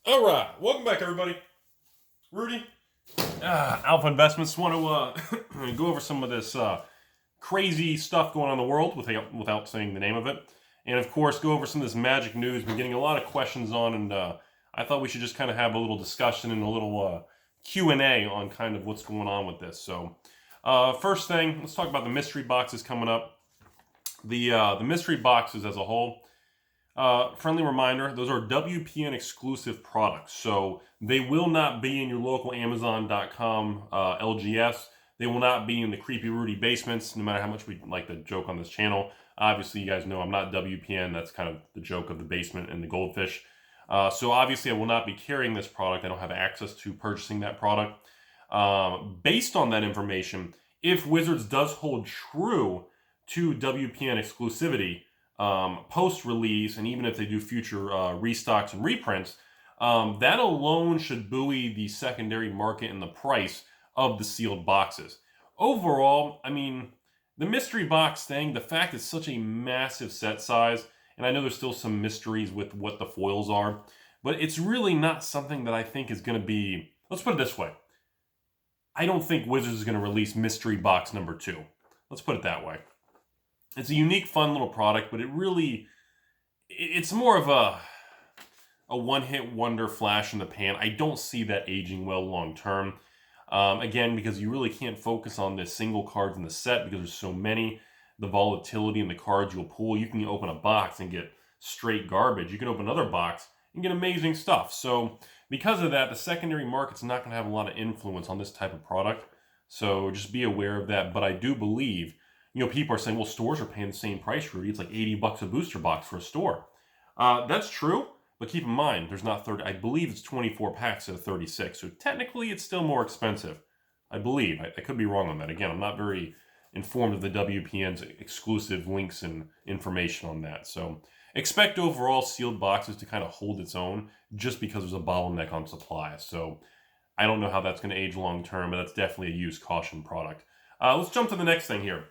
All right, welcome back, everybody. Rudy, Alpha Investments. Want to go over some of this crazy stuff going on in the world without saying the name of it, and of course go over some of this magic news. We're getting a lot of questions on, and I thought we should just kind of have a little discussion and a little Q&A on kind of what's going on with this. So, first thing, let's talk about the mystery boxes coming up. The mystery boxes as a whole. Friendly reminder, those are WPN exclusive products. So they will not be in your local Amazon.com LGS. They will not be in the Creepy Rudy basements, no matter how much we like to joke on this channel. Obviously, you guys know I'm not WPN. That's kind of the joke of the basement and the goldfish. So obviously, I will not be carrying this product. I don't have access to purchasing that product. Based on that information, if Wizards does hold true to WPN exclusivity, post-release, and even if they do future restocks and reprints, that alone should buoy the secondary market and the price of the sealed boxes. Overall, I mean, the mystery box thing, the fact it's such a massive set size, and I know there's still some mysteries with what the foils are, but it's really not something that I think is going to be, let's put it this way, I don't think Wizards is going to release mystery box number 2. Let's put it that way. It's a unique, fun little product, but it's more of a one-hit wonder flash in the pan. I don't see that aging well long-term. Again, because you really can't focus on the single cards in the set because there's so many. The volatility in the cards you'll pull. You can open a box and get straight garbage. You can open another box and get amazing stuff. So because of that, the secondary market's not going to have a lot of influence on this type of product. So just be aware of that. But I do believe, people are saying, well, stores are paying the same price, Rudy. It's like $80 a booster box for a store. That's true, but keep in mind, there's not 30. I believe it's 24 packs of 36, so technically it's still more expensive. I believe. I could be wrong on that. Again, I'm not very informed of the WPN's exclusive links and information on that. So expect overall sealed boxes to kind of hold its own just because there's a bottleneck on supply. So I don't know how that's going to age long term, but that's definitely a use caution product. Let's jump to the next thing here.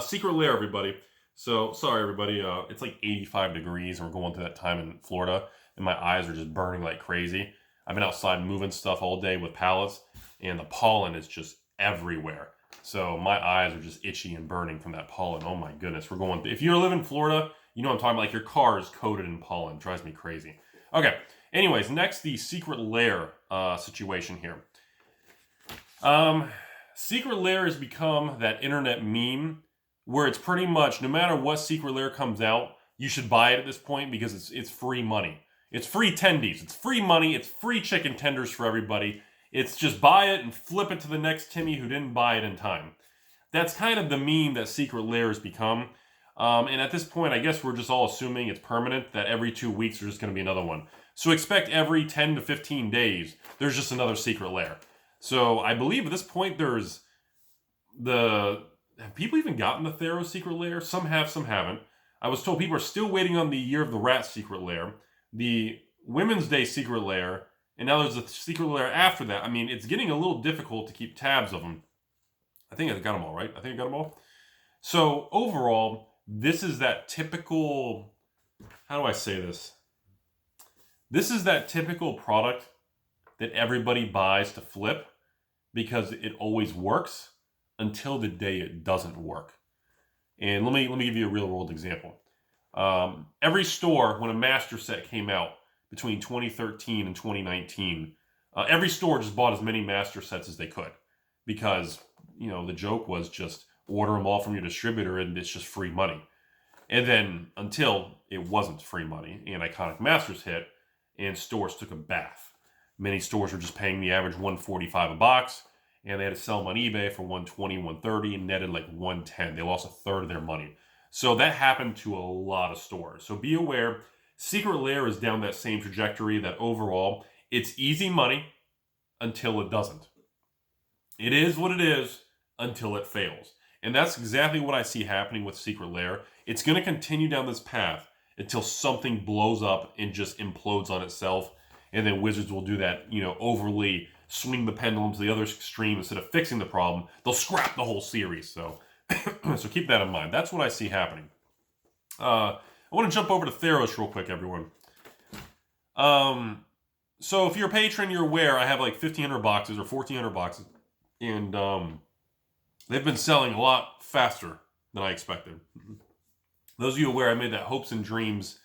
Secret Lair, everybody. So, sorry, everybody. It's like 85 degrees, and we're going through that time in Florida, and my eyes are just burning like crazy. I've been outside moving stuff all day with pallets, and the pollen is just everywhere. So, my eyes are just itchy and burning from that pollen. Oh, my goodness. If you live in Florida, you know what I'm talking about. Like, your car is coated in pollen. It drives me crazy. Okay. Anyways, next, the Secret Lair situation here. Secret Lair has become that internet meme where it's pretty much no matter what Secret Lair comes out, you should buy it at this point because it's free money. It's free tendies. It's free money. It's free chicken tenders for everybody. It's just buy it and flip it to the next Timmy who didn't buy it in time. That's kind of the meme that Secret Lair has become. And at this point, I guess we're just all assuming it's permanent, that every 2 weeks there's just going to be another one. So expect every 10 to 15 days, there's just another Secret Lair. So I believe at this point there's have people even gotten the Theros Secret Lair? Some have, some haven't. I was told people are still waiting on the Year of the Rat Secret Lair, the Women's Day Secret Lair, and now there's a Secret Lair after that. I mean, it's getting a little difficult to keep tabs of them. I think I got them all, right? I think I got them all. So overall, this is that typical, how do I say this? This is that typical product that everybody buys to flip because it always works until the day it doesn't work. And let me give you a real world example. Every store, when a master set came out between 2013 and 2019, every store just bought as many master sets as they could because, the joke was just order them all from your distributor and it's just free money. And then until it wasn't free money and Iconic Masters hit and stores took a bath. Many stores were just paying the average $145 a box, and they had to sell them on eBay for $120, $130, and netted like $110. They lost a third of their money. So that happened to a lot of stores. So be aware, Secret Lair is down that same trajectory that overall, it's easy money until it doesn't. It is what it is until it fails. And that's exactly what I see happening with Secret Lair. It's going to continue down this path until something blows up and just implodes on itself. And then Wizards will do that, overly swing the pendulum to the other extreme instead of fixing the problem. They'll scrap the whole series. So, so keep that in mind. That's what I see happening. I want to jump over to Theros real quick, everyone. So if you're a patron, you're aware I have like 1,500 boxes or 1,400 boxes. And they've been selling a lot faster than I expected. Those of you aware, I made that Hopes and Dreams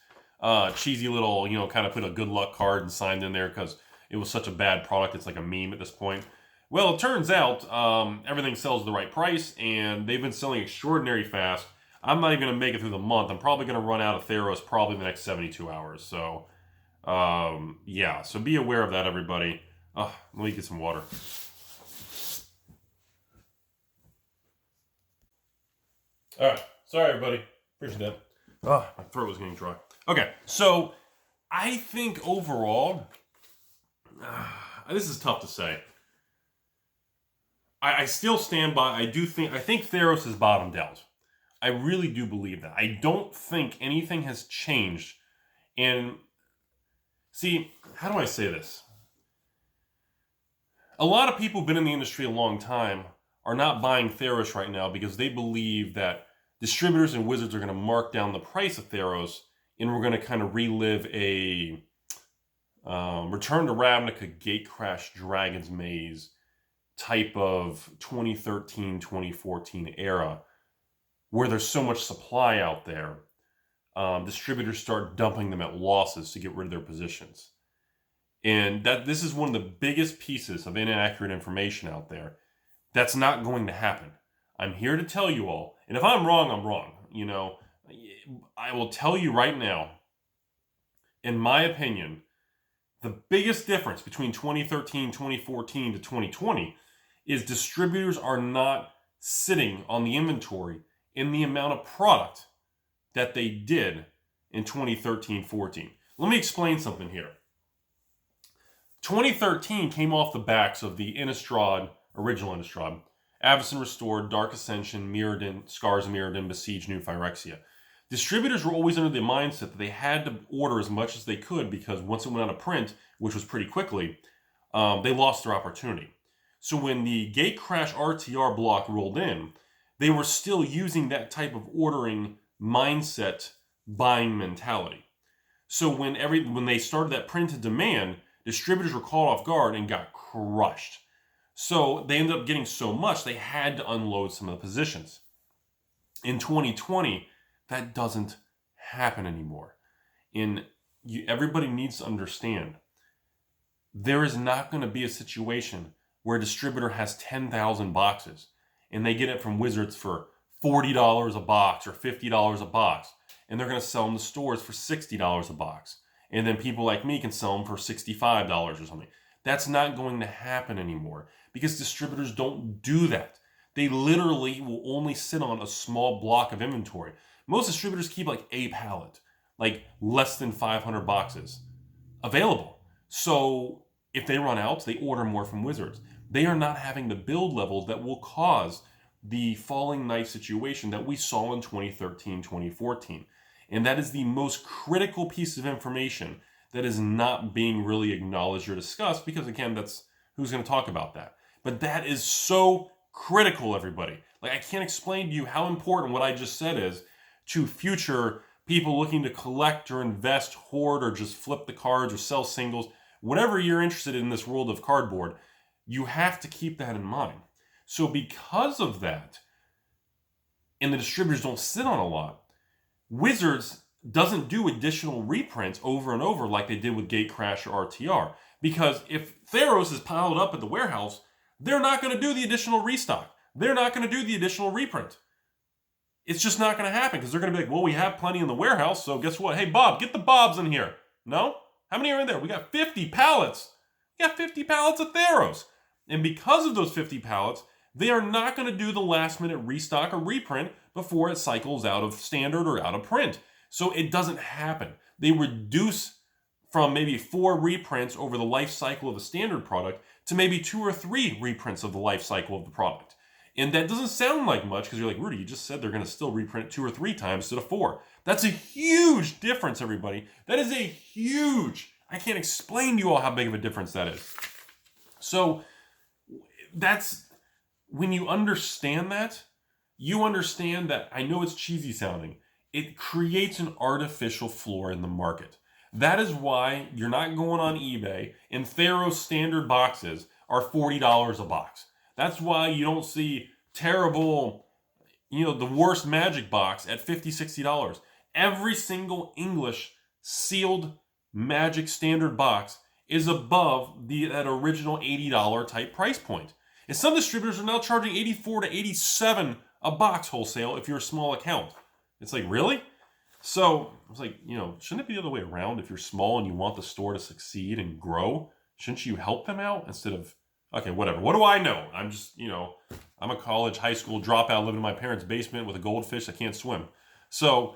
cheesy little, kind of put a good luck card and signed in there because it was such a bad product. It's like a meme at this point. Well, it turns out everything sells at the right price, and they've been selling extraordinary fast. I'm not even going to make it through the month. I'm probably going to run out of Theros probably in the next 72 hours. So, yeah. So be aware of that, everybody. Let me get some water. All right. Sorry, everybody. Appreciate that. My throat was getting dry. Okay. So, I think overall, this is tough to say. I still stand by, I think Theros has bottomed out. I really do believe that. I don't think anything has changed. And, see, how do I say this? A lot of people who've been in the industry a long time are not buying Theros right now because they believe that distributors and wizards are going to mark down the price of Theros, and we're going to kind of relive a Return to Ravnica, Gatecrash, Dragon's Maze type of 2013, 2014 era where there's so much supply out there. Distributors start dumping them at losses to get rid of their positions. And this is one of the biggest pieces of inaccurate information out there. That's not going to happen. I'm here to tell you all, and if I'm wrong, I'm wrong. I will tell you right now, in my opinion, the biggest difference between 2013, 2014 to 2020 is distributors are not sitting on the inventory in the amount of product that they did in 2013-14. Let me explain something here. 2013 came off the backs of the Innistrad, original Innistrad, Avacyn Restored, Dark Ascension, Mirrodin, Scars of Mirrodin, Besiege, New Phyrexia. Distributors were always under the mindset that they had to order as much as they could because once it went out of print, which was pretty quickly, they lost their opportunity. So when the Gatecrash RTR block rolled in, they were still using that type of ordering mindset buying mentality. So when they started that printed demand, distributors were caught off guard and got crushed. So they ended up getting so much, they had to unload some of the positions. In 2020, that doesn't happen anymore. Everybody needs to understand, there is not going to be a situation where a distributor has 10,000 boxes and they get it from Wizards for $40 a box or $50 a box, and they're going to sell them to stores for $60 a box. And then people like me can sell them for $65 or something. That's not going to happen anymore because distributors don't do that. They literally will only sit on a small block of inventory. Most distributors keep like a pallet, like less than 500 boxes available. So if they run out, they order more from Wizards. They are not having the build levels that will cause the falling knife situation that we saw in 2013, 2014. And that is the most critical piece of information that is not being really acknowledged or discussed because, again, that's who's going to talk about that. But that is so critical, everybody. Like, I can't explain to you how important what I just said is to future people looking to collect or invest, hoard, or just flip the cards or sell singles. Whatever you're interested in this world of cardboard, you have to keep that in mind. So because of that, and the distributors don't sit on a lot, Wizards doesn't do additional reprints over and over like they did with Gatecrash or RTR. Because if Theros is piled up at the warehouse, they're not going to do the additional restock. They're not going to do the additional reprint. It's just not going to happen because they're going to be like, well, we have plenty in the warehouse, so guess what? Hey, Bob, get the Bobs in here. No? How many are in there? We got 50 pallets. We got 50 pallets of Theros. And because of those 50 pallets, they are not going to do the last minute restock or reprint before it cycles out of standard or out of print. So it doesn't happen. They reduce from maybe 4 reprints over the life cycle of a standard product to maybe 2 or 3 reprints of the life cycle of the product. And that doesn't sound like much because you're like, Rudy, you just said they're going to still reprint 2 or 3 times instead of 4. That's a huge difference, everybody. That is a huge, I can't explain to you all how big of a difference that is. So that's, when you understand that, you understand that, I know it's cheesy sounding, it creates an artificial floor in the market. That is why you're not going on eBay and Theros standard boxes are $40 a box. That's why you don't see terrible, the worst Magic box at $50, $60. Every single English sealed Magic standard box is above that original $80 type price point. And some distributors are now charging $84 to $87 a box wholesale if you're a small account. It's like, really? So I was like, shouldn't it be the other way around? If you're small and you want the store to succeed and grow, shouldn't you help them out instead of, okay, whatever. What do I know? I'm just, I'm a college, high school dropout living in my parents' basement with a goldfish that can't swim. So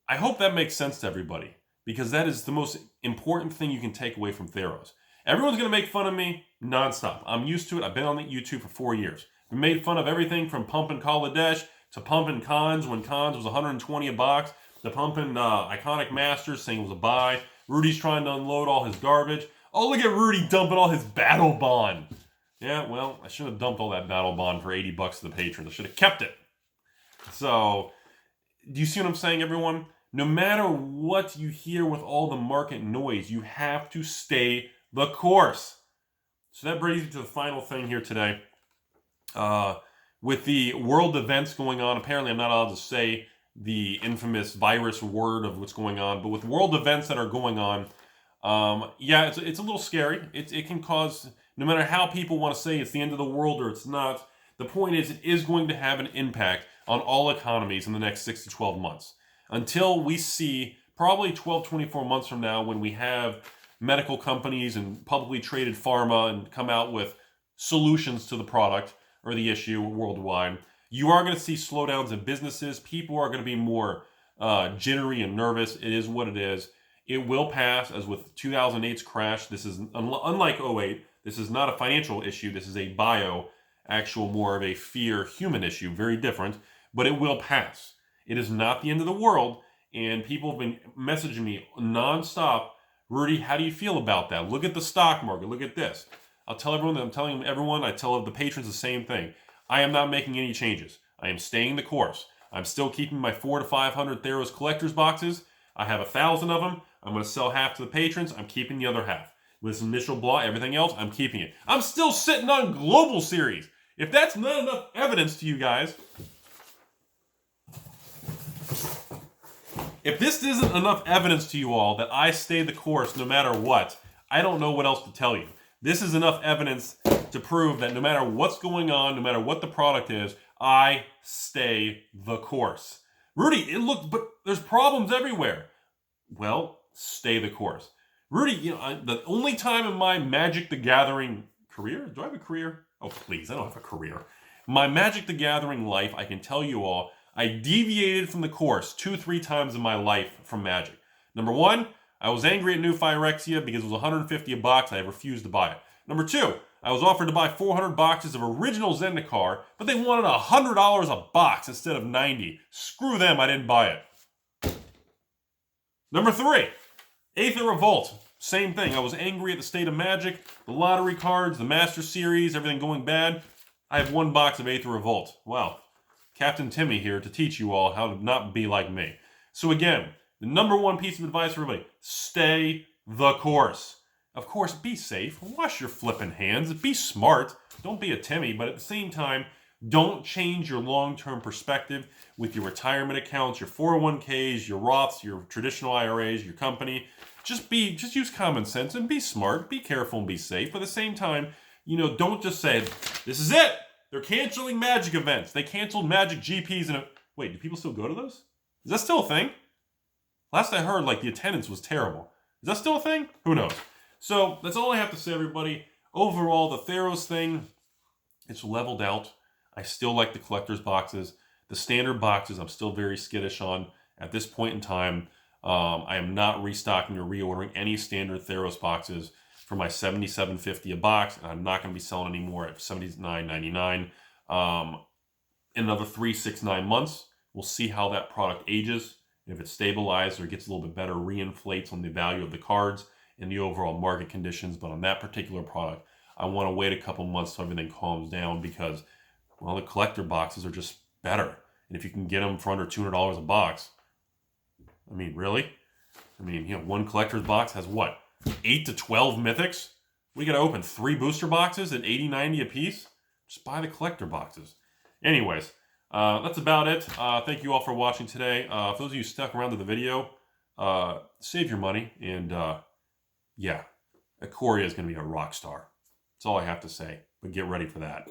I hope that makes sense to everybody, because that is the most important thing you can take away from Theros. Everyone's going to make fun of me nonstop. I'm used to it. I've been on the YouTube for 4 years. We made fun of everything from pumping Kaladesh to pumping Cons when Cons was $120 a box, to pumping Iconic Masters saying it was a buy. Rudy's trying to unload all his garbage. Oh, look at Rudy dumping all his Battle Bond. Yeah, well, I shouldn't have dumped all that Battle Bond for $80 to the patrons. I should have kept it. So, do you see what I'm saying, everyone? No matter what you hear with all the market noise, you have to stay the course. So that brings me to the final thing here today. With the world events going on, apparently I'm not allowed to say the infamous virus word of what's going on, but with world events that are going on, it's a little scary. It can cause, no matter how people want to say it's the end of the world or it's not, the point is it is going to have an impact on all economies in the next 6 to 12 months. Until we see, probably 12, 24 months from now, when we have medical companies and publicly traded pharma and come out with solutions to the product or the issue worldwide, you are going to see slowdowns in businesses. People are going to be more jittery and nervous. It is what it is. It will pass, as with 2008's crash. This is, unlike '08, this is not a financial issue. This is a more of a fear human issue. Very different, but it will pass. It is not the end of the world, and people have been messaging me nonstop. Rudy, how do you feel about that? Look at the stock market. Look at this. I'll tell everyone that I'm telling everyone. I tell the patrons the same thing. I am not making any changes. I am staying the course. I'm still keeping my 400 to 500 Theros Collectors boxes. I have 1,000 of them. I'm going to sell half to the patrons. I'm keeping the other half. With this initial block, everything else, I'm keeping it. I'm still sitting on Global Series. If that's not enough evidence to you guys, if this isn't enough evidence to you all that I stay the course no matter what, I don't know what else to tell you. This is enough evidence to prove that no matter what's going on, no matter what the product is, I stay the course. Rudy, but there's problems everywhere. Well, stay the course. Rudy, the only time in my Magic the Gathering career, do I have a career? Oh, please, I don't have a career. My Magic the Gathering life, I can tell you all, I deviated from the course 2-3 times in my life from Magic. Number one, I was angry at New Phyrexia because it was $150 a box. I refused to buy it. Number two, I was offered to buy 400 boxes of original Zendikar, but they wanted $100 a box instead of $90. Screw them, I didn't buy it. Number three, Aether Revolt. Same thing. I was angry at the state of Magic, the lottery cards, the Master Series, everything going bad. I have 1 box of Aether Revolt. Well, Captain Timmy here to teach you all how to not be like me. So again, the number one piece of advice for everybody, stay the course. Of course, be safe. Wash your flipping hands. Be smart. Don't be a Timmy, but at the same time, don't change your long-term perspective with your retirement accounts, your 401ks, your Roths, your traditional IRAs, your company. Just use common sense and be smart. Be careful and be safe. But at the same time, don't just say, this is it. They're canceling Magic events. They canceled Magic GPs. Wait, do people still go to those? Is that still a thing? Last I heard, the attendance was terrible. Is that still a thing? Who knows? So that's all I have to say, everybody. Overall, the Theros thing, it's leveled out. I still like the collector's boxes. The standard boxes, I'm still very skittish on at this point in time. I am not restocking or reordering any standard Theros boxes for my $77.50 a box. And I'm not going to be selling any more at $79.99. In another 3, 6, 9 months, we'll see how that product ages. If it stabilizes or gets a little bit better, reinflates on the value of the cards and the overall market conditions. But on that particular product, I want to wait a couple months so everything calms down because, well, the collector boxes are just better. And if you can get them for under $200 a box, I mean, really? I mean, you know, one collector's box has what? 8 to 12 mythics? We got to open 3 booster boxes at 80, 90 a piece? Just buy the collector boxes. Anyways, that's about it. Thank you all for watching today. For those of you stuck around to the video, save your money. And yeah, Ikoria is going to be a rock star. That's all I have to say. But get ready for that.